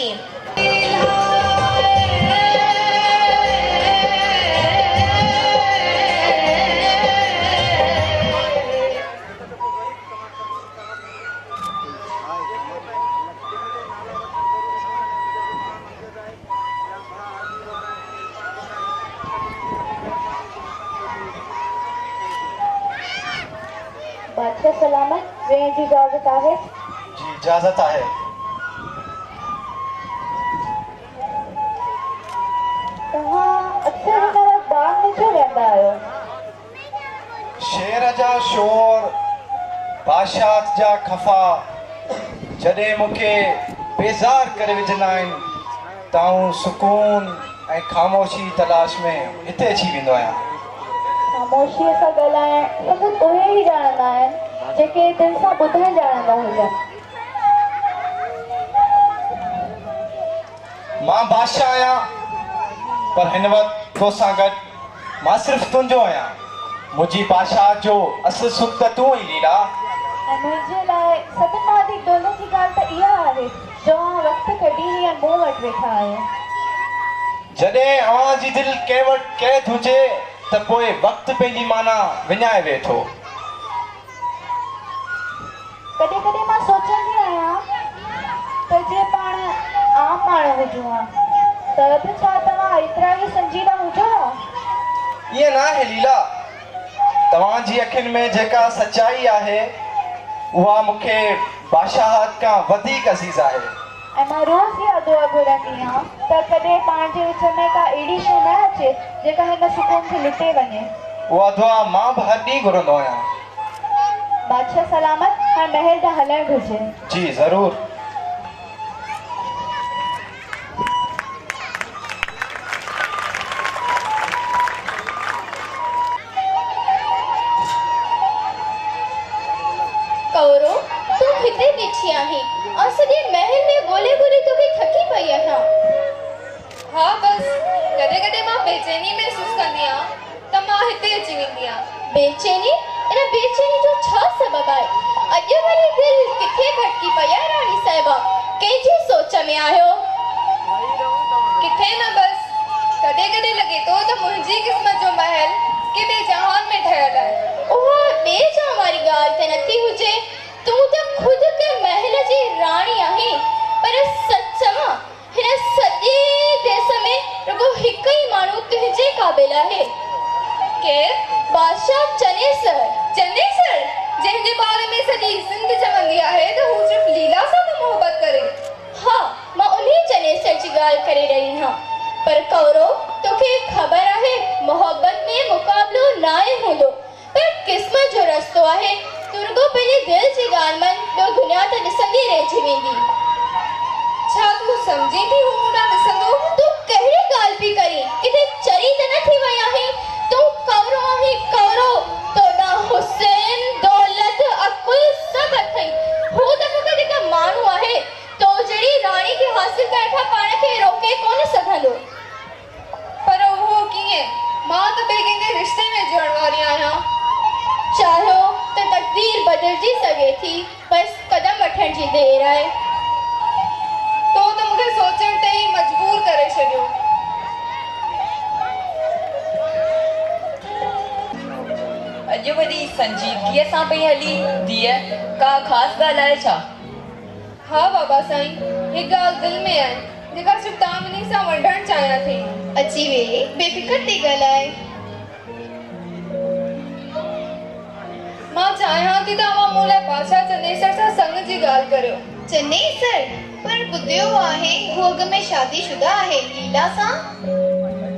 रहीम। बादशाह सलामत, वेण जी इजाजत आहे? जी इजाजत आहे। तव्हां अक्सर हिन वक्त बाग में छो वेंदा आहियो? शेर जा शोर, बादशाह जा खफ़ा जॾहिं मूंखे बेज़ार करे विझंदा आहिनि त आऊं सुकून ऐं ख़ामोशी तलाश में हिते अची वेंदो आहियां। ख़ामोशीअ सां ॻाल्हाइण फ़क़ति उहे ई ॼाणंदा आहिनि जेके दिलि सां ॿुधणु ॼाणंदा हुजनि। मां बादशाह आहियां, पर हिन वक़्तु तोसां गॾु मां सिर्फ़ु तुंहिंजो आहियां। मुंहिंजी बादशाह जो असुलु सुख त तूं ई लीला। ऐं मुंहिंजे लाइ सभिनि मां वधीक दौलत जी ॻाल्हि त इहा आहे जो वक़्तु कढी हीअं मूं वटि वेठा आहियो। जॾहिं अव्हां जी दिलि कंहिं वटि क़ैद हुजे त पोइ वक़्तु पंहिंजी माना विञाए वेठो। कॾहिं कॾहिं मां सोचंदी आहियां त जे पाण आम माण्हू हुजूं हा त बि छा तव्हां एतिरा ई संजीदा हुजो हा? ईअं न आहे लीला, तव्हांजी अखियुनि में जेका सचाई आहे उहा मूंखे बादशाहत खां वधीक अज़ीज़ आहे। ऐं मां रोज़ इहा दुआ घुरंदी आहियां त कॾहिं पाण जे विच में का अहिड़ी शइ न अचे जेका हिन सुकून खे लुटे वञे। उहा दुआ मां बि हर ॾींहुं घुरंदो आहियां। बादशाह सलामत, हाणे महल ॾांहुं हलणु घुरिजे। जी ज़रूरु। कौरो, तू हिते बीठी आहीं और सॼे महल में ॻोल्हे ॻोल्हे तोखे थकी पई आहियां। हाँ बस कदे कदे मां बेचैनी महसूस कंदी आहियां त मां हिते अची वेंदी आहियां। बेचैनी? इन बेचैनी जो छा सबब आहे? अॼु वारी दिलि किथे भटकी पई आहे राणी साहिबा? कंहिंजी सोच में आहियो? किथे न बस कदे कदे लॻे थो त मुंहिंजी क़िस्मत जो महल किथे जहान में ठहियल आहे। उहा ॿिए जां वारी ॻाल्हि त नथी हुजे। तूं त ख़ुदि के महल जी राणी आहीं, पर सच चवां हिन सॼे देश में रुगो हिकु ई माण्हू तुंहिंजे क़ाबिल आहे। केरु? बादशाह चनेसर। चनेसर, जंहिंजे बारे में सॼी सिंध चवंदी आहे त हू सिर्फ़ लीला सां थो मोहबत करे। हाँ, मां उन्हीं चनेसर जी ॻाल्हि करे रही आहियां। पर कौरो, तोखे ख़बर आहे मोहबत में मुक़ाबिलो न आहे हूंदो, पर क़िस्मत जो रस्तो आहे। तू रुगो पंहिंजे दिलि जी ॻाल्हि मन, ॿियो दुनिया त ॾिसंदी रहिजी वेंदी। छा तूं सम्झी थी हू न ॾिसंदो? तूं कहिड़ी ॻाल्हि पई करीं? किथे चरी त न थी वई आहीं? तूं कौरो आहीं, कौरो। तोॾा हुसैन, दौलत, अकुल सभु अथई। हू त फ़क़ति हिकु माण्हू आहे। तो जहिड़ी राणी खे हासिल करण खां पाण खे रोके कोन सघंदो। पर उहो कीअं? मां त ॿिए कंहिंखे रिश्ते में जुड़ण वारी आहियां। चाहियो त तक़दीर बदिलजी सघे थी, बस कदम वठण जी देर आहे। तो त मूंखे सोचण ते ई मजबूर करे छॾियो। अॼु वरी संजीदगीअ सां पई हली धीअ, का ख़ासि ॻाल्हि आहे छा? हाँ बाबा साईं, हिकु ॻाल्हि दिलि में आहे जेका सिर्फ़ु तव्हां सां वंडण चाहियां थी। अची वे, बेफ़िक्र थी ॻाल्हाए। मां चाहियां थी त तव्हां मूं लाइ बादशाह चनेसर सां संग जी ॻाल्हि करियो। चनेसर? पर ॿुधियो आहे हू अॻु में शादीशुदा आहे लीला सां।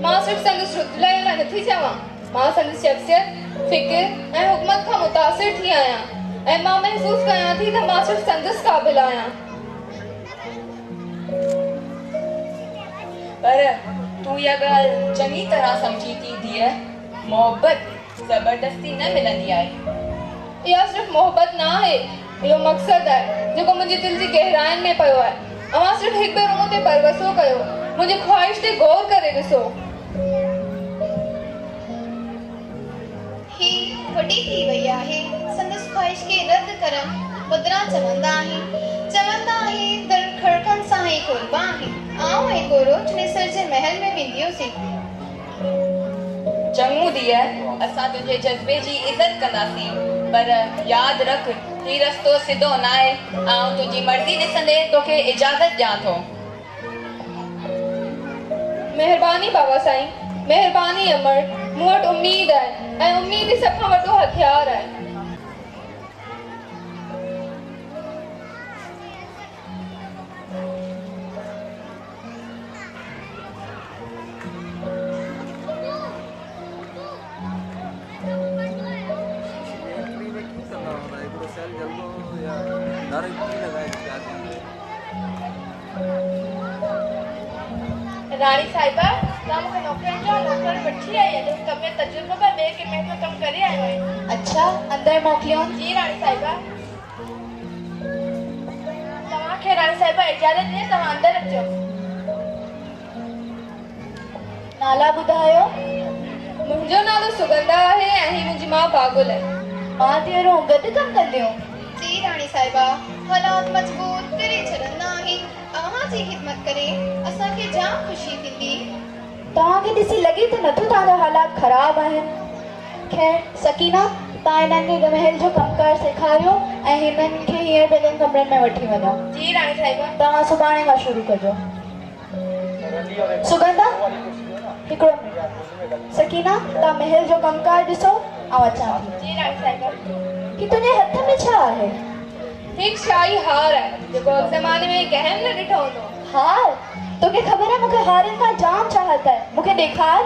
मां सिर्फ़ु संदसि रुतलाई लाइ नथी चवां, मां संदसि शख़्सियत, फ़िक्र ऐं हुकूमत खां मुतासिर थी आहियां ऐं मां महसूस कयां थी त मां सिर्फ़ु संदसि क़ाबिल आहियां। पर तूं इहा ॻाल्हि चङी तरह सम्झी थी धीअ, मोहबत ज़बरदस्ती न मिलंदी आहे। इहा सिर्फ़ु मोहबत न आहे, इहो मक़सदु आहे जेको मुंहिंजी दिलि जी गहराइनि में पियो आहे। अव्हां सिर्फ़ु हिकु भेरो मूं ते परवसो कयो, मुंहिंजी ख़्वाहिश ते गौर करे ॾिसो। ही वॾी थी वई आहे, संदसि ख़्वाहिश खे रद्द करण बदिरां चवंदा आहिनि दर खड़का तमन सां ई कोलबा आहे आऊं ऐं गोरो चनेसर जे महल में वेंदी हुअसि चङो धीअ असां तुंहिंजे जज़्बे जी इज़त कंदासीं पर यादि रख ही रस्तो सिधो न आहे ऐं तुंहिंजी मर्ज़ी ॾिसंदे तोखे इजाज़त ॾियां थो महिरबानी बाबा साईं महिरबानी अमर मूं वटि उम्मीद आहे ऐं उम्मीद ई सभ खां वॾो हथियार आहे रानी साहिबा तव्हां मूंखे नौकरनि जो नौकर वठी आई आहियो कम में तजुर्बो पर ॿिए कंहिं में कमु करे आयो आहियो अच्छा अंदर मोकिलियो जी रानी साहिबा तव्हांखे रानी साहिबा इजाज़त ॾिए तव्हां अंदर अचो नाला ॿुधायो मुंहिंजो नालो सुगंधा आहे ऐं ही मुंहिंजी माउ बागुल आहे मां तेरो गॾु कमु कंदियूं जी रानी साहिबा हालात मजबूर करे छॾंदा आहिनि अव्हांजी खिदमत करे असांखे जाम ख़ुशी थींदी तव्हांखे ॾिसी लॻे त नथो तव्हांजा हालात ख़राब आहिनि ख़ैर सकीना तव्हां हिननि खे महल जो कमकार सेखारियो ऐं हिननि खे हींअर पंहिंजनि कमरनि में वठी वञो जी रानी साहिबा तव्हां सुभाणे खां शुरू कजो सुगंधा हिकिड़ो मिनट सकीना तव्हां महल जो कमकार ॾिसो ऐं अचां थी जी रानी साहिबा ही तुंहिंजे हथ में छा आहे हिकु शाही हार आहे जेको अॻु ज़माने में कंहिं न ॾिठो हूंदो हार तोखे ख़बर आहे मूंखे हारनि खां जाम चाहत आहे मूंखे ॾेखार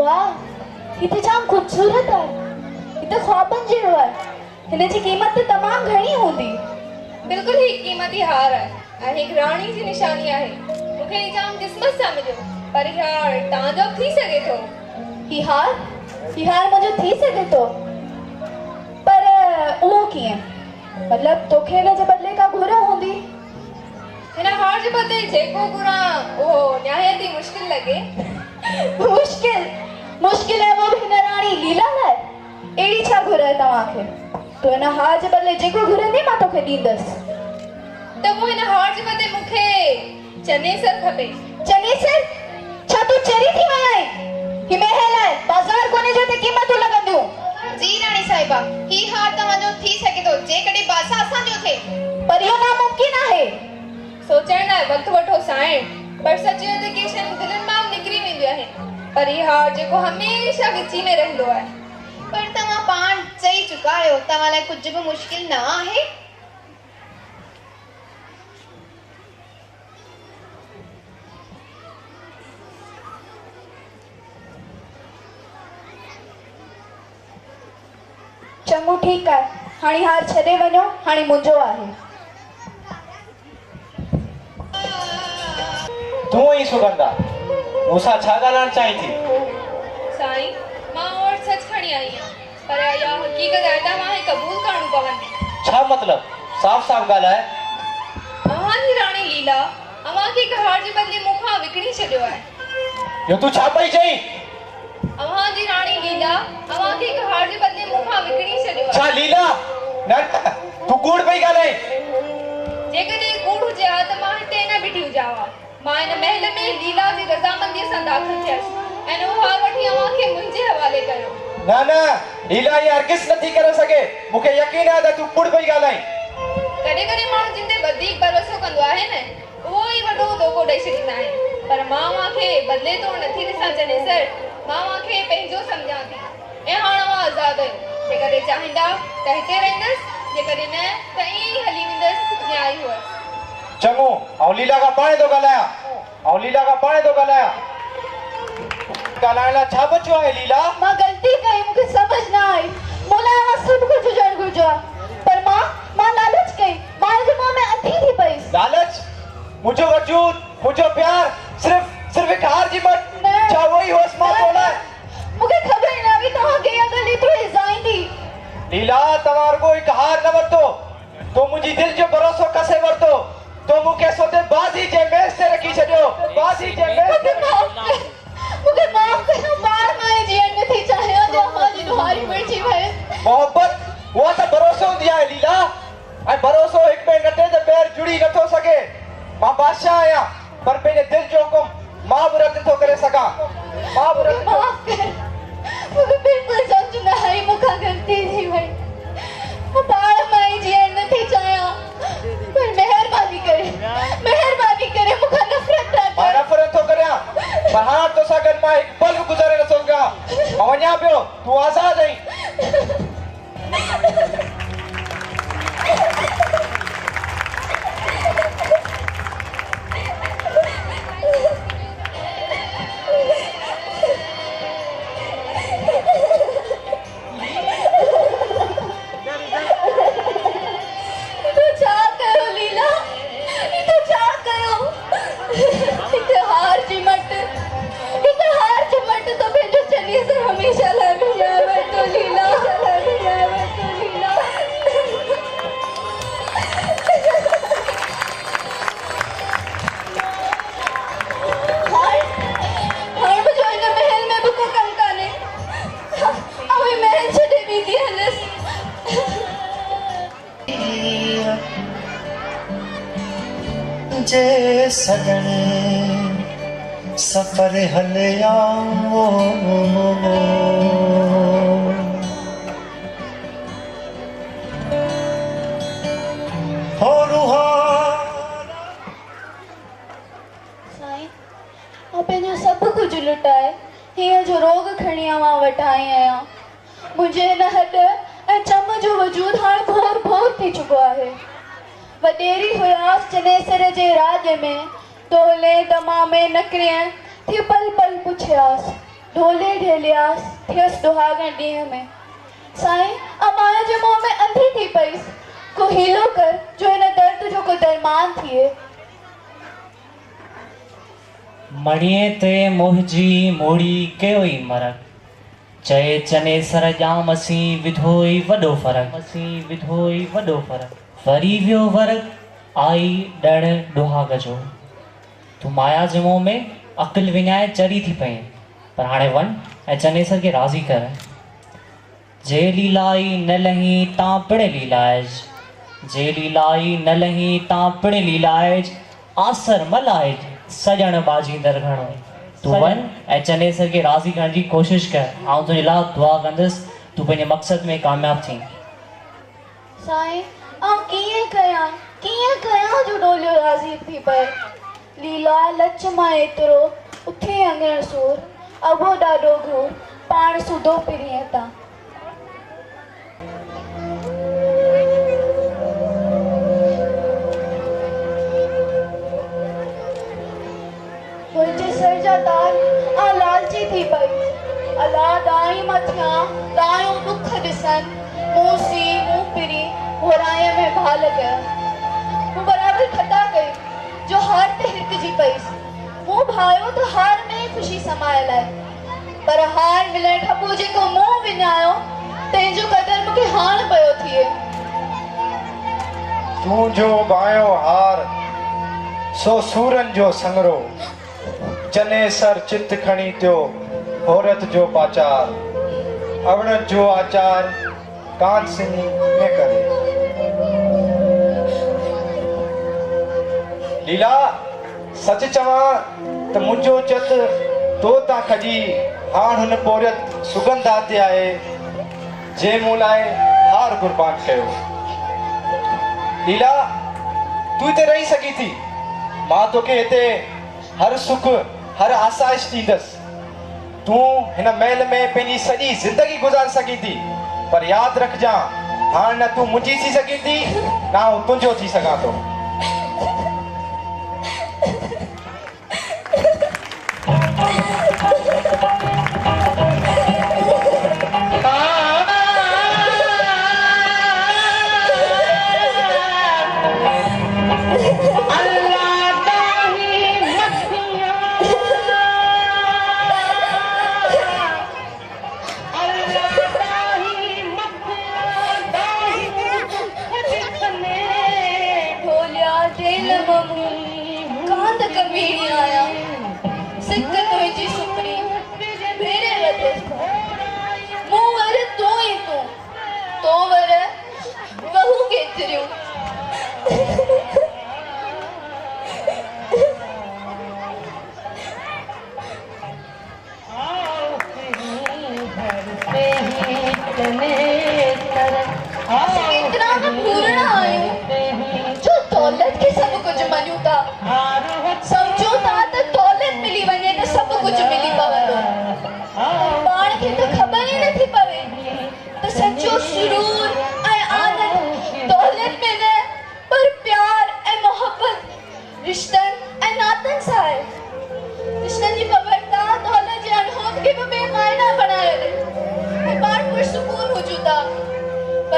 वाह ही त जाम ख़ूबसूरत आहे ही त ख्वाबनि जहिड़ो आहे हिन जी क़ीमत त तमामु घणी हूंदी बिल्कुलु ही क़ीमती हार आहे ऐं हिकु राणी जी निशानी आहे मूंखे ही जाम क़िस्मत सां मिलियो पर ही हार तव्हांजो थी सघे थो ही हार मुंहिंजो थी सघे थो पर उहो कीअं मतिलबु तोखे हिन जे बदिले का घुर हूंदी हिन हार जे बदिले जेको घुरां उहो निहायत ई मुश्किल लॻे मुश्किल आहे वो बि हिन राणी लीला लाइ अहिड़ी छा घुर आहे तव्हांखे तूं हिन हार जे बदिले जेको घुरंदी मां तोखे ॾींदसि त पोइ हिन हार जे बदिले मूंखे चनेसर खपे चनेसर छा तूं चरी थी वई आहीं ही महल आहे बाज़ार कोने जो ते क़ीमतूं लॻंदियूं जी रानी साहिबा ही हार तव्हांजो थी सघे थो जेकॾहिं बादशाह असांजो थिए पर इहो नामुमकिन आहे सोचण लाइ वक़्तु वठो साईं पर सच त के शयूं दिलनि मां निकिरी वेंदियूं आहिनि पर ही हार जेको हमेशह विची में रहंदो आहे पर तव्हां पाण चई चुका आहियो तव्हां लाइ कुझु बि मुश्किल न आहे चङो ठीकु आहे हाणे हार छॾे वञो हाणे मुंहिंजो आहे तूं ई सुगंधा मूंसां छा ॻाल्हाइण चाहीं थी साईं मां वटि सच खणी आई आहियां पर इहा हक़ीक़त आहे त मां क़बूल करणु पवंदी छा मतिलब साफ़ साफ़ ॻाल्हाए अव्हांजी राणी लीला अव्हांखे हिकु हार जे बदिले मूंखां विकिणी छॾियो आहे इहो तूं छा पई चईं अव्हांजी राणी लीला अव्हांखे हिकु हार जे बदिले मूंखां विकिणी छॾियो आहे छा लीला न तूं कूड़ पई ॻाल्हाए जेकॾहिं कूड़ हुजे हा त मां हिते न बीठी हुजां हा मां हिन महल में लीला जी रज़ामंदीअ सां दाख़िल थियसि ऐं उहो हार वठी अव्हांखे मुंहिंजे हवाले कयो न लीला इहा हरगिज़ नथी करे सघे मूंखे यकीन आहे त तूं कूड़ पई ॻाल्हाईं कॾहिं कॾहिं माण्हू जिन ते वधीक भरोसो कंदो आहे न उहो ई वॾो धोखो ॾेई छॾींदा आहिनि पर मां खे बदिले तो नथी ॾिसां चनेसर मां खे पंहिंजो सम्झां थी ऐं हाणे मां आज़ादु आहियां जेकॾहिं चाहींदा त हिते रहंदसि जेकॾहिं न त ईअं ई हली वेंदसि जीअं आई हुअसि चङो ऐं लीला खां पाणे थो ॻाल्हायां ॻाल्हाइण लाइ छा बचियो आहे लीला मां ग़लती कई मूंखे समझ न आई मोला सभु कुझु हुजणु घुरिजो आहे पर मां लालच कई मां जे मुंहं में अथी थी पई लालच मुंहिंजो वजूद मुंहिंजो प्यार सिर्फ़ हिकु हार जी मट छा उहो ई होसि मां तोला मूंखे ख़बर न हुई तव्हांखे इहा ॻाल्हि एतिरो इज़ाईंदी लीला तव्हां रुॻो हिकु हार न वरितो तो मुंहिंजी दिलि जो भरोसो कसे वरितो तो मूंखे सोते बाज़ी जे मेज़ ते रखी छॾियो बाज़ी जे मेज़ ते मूंखे माफ़ कयो मां पाण मां जीअं नथी चाहियां जो हाजी दुहारी पइजी वए मोहब्बत उहा त भरोसो हूंदी आहे लीला ऐं भरोसो हिक में नटे त ॿेर जुड़ी नथो सघे मां बादशाह आहियां पर पंहिंजे दिलि जो हुकुम मां बि रद्द नथो करे सघां मां बि रद्द माफ कर मूंखे बिल्कुलु सम्झ न आई मूंखां ग़लती थी वई मां पाण मां जीअं नथी चाहियां पर महिरबानी करे मूंखां नफ़रत न मां कर नफ़रत थो करियां पर हाणे तोसां गॾु मां हिकु पल बि गुज़ारे नथो सघां मां वञां पियो तूं आज़ादु आहीं हमेशा लग जाए तो लीला लग जाए तो लीला हार मुझे इन महल में बुको कम काने अवे महल छडे भी दी हलस जे सगन सफर हलिया हो रुहा साईं पंहिंजो सभु कुझु लुटाए हीअं जो रोग खणी मां वटि आई आहियां मुंहिंजे हिन हॾ ऐं चम जो वजूद हाणे भोर भोर थी चुको आहे वॾेरी हुयासि जनेसर जे राज में ढोले दमामे नकरियां थी पल पल पुछियासि ढोले ढेलियासि थियसि दुहागण ॾींहं में साईं अमाया जे मुंहं में अंधी थी पईसि को हीलो कर जो हिन दर्द जो को दरमान थिए मणीअ ते मोहजी मोड़ी कयो ई मरक चए चनेसर ॼाम असीं विधो ई वॾो फ़र्क़ु वरी वियो वर्क आई ॾण डुहाग जो तूं माया जे मुंहं में अक़ुल विञाए चरी थी पई पर हाणे वञ ऐं चनेसर खे राज़ी कर जे लीलाई न लही तां पिण लीलाइज जे लीलाई न लही तां पिण लीलाइज आसर मलाइज सजण बाजींदड़ घणो तूं वञ ऐं चनेसर खे राज़ी करण जी कोशिशि कर आउं तुंहिंजे लाइ दुआ कंदुसि तूं पंहिंजे मक़सद में कामयाबु थी साईं आउं कीअं कयां जो ढोलियो राज़ी थी पए लीला लच मां एतिरो उथे अंगण सूर अबो ॾाढो घूर पाण सुधो पिरीअ तां मुंहिंजे सर जा तार आ लालची थी पई अला दाई मथियां दायूं दुख ॾिसनि मूं सी मूं पिरी होराईअ में भाल कया मूं बराबरि खता कई जो हार ते हिरकजी पईसि मूं भायो त हार में ख़ुशी समायल आहे पर हार मिलण खां पोइ जेको मूं विञायो तंहिंजो क़दुरु मूंखे हाण पियो थिए तूं जो बायो हार सो सूरन जो संगरो चनेसर चित खणी थियो औरत जो पाचार अवड़त जो आचार कांच सिनी में करे लीला सच चवां त मुंहिंजो चत तो तां खजी हाण हुन पोरियत सुगंधा ते आहे जे मूं लाइ हार कुर्बान कयो लीला तूं हिते रही सघी थी मां तोखे हिते हर सुख हर आसाइश ॾींदसि तूं हिन महल में पंहिंजी सॼी ज़िंदगी गुज़ारे सघी थी पर यादि रखजांइ हाणे न तूं मुंहिंजी थी सघी थी न आउं तुंहिंजो थी सघां थो सिक तुंहिंजी सुपरी मेरे वधे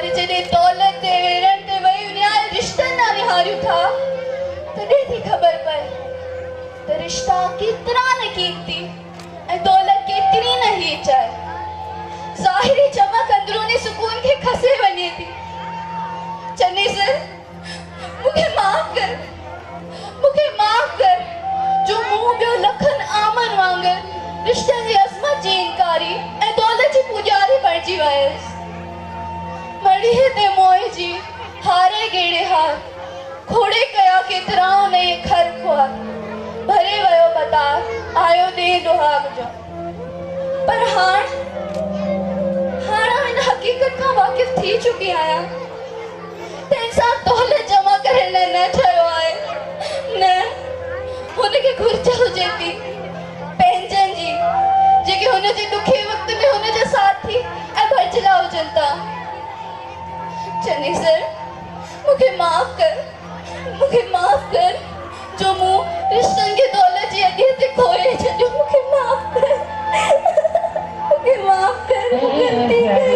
पर जॾहिं दौलत ते वेरनि ते वई न्याय रिश्तनि ना निहारियूं था तॾहिं थी ख़बर पए त रिश्ता केतिरा न कीमती ऐं दौलत केतिरी न हीच आहे। ज़ाहिरी चमक अंदरूनी सुकून खे खसे वञे थी। चन्नी सर मूंखे माफ़ कर जो मूं ॿियो लखनि आमन वांगुरु रिश्तनि जी अज़मत जी इनकारी ऐं दौलत जी पुॼारी बणिजी वियसि। मड़ीअ ते मोहिजी हारे गेड़े हार खोड़े कया केतिरा उन जे खर खुआर भरे वियो बतार आयो ॾे दुहाग जो। पर हाण हिन हक़ीक़त खां वाक़िफ़ थी चुकी आहियां त इंसान दौलत जमा करे न ठहियो आहे। न हुनखे घुर्ज हुजे थी पंहिंजनि जी जेके हुनजे ॾुखे वक़्त में हुनजा साथी ऐं भरिजला हुजनि था। चन्नी सर मूंखे माफ़ कर जो मूं रिश्तनि खे दौलत जी अॻिए ते खोए छॾियो। मूंखे माफ़ कर गलती कई।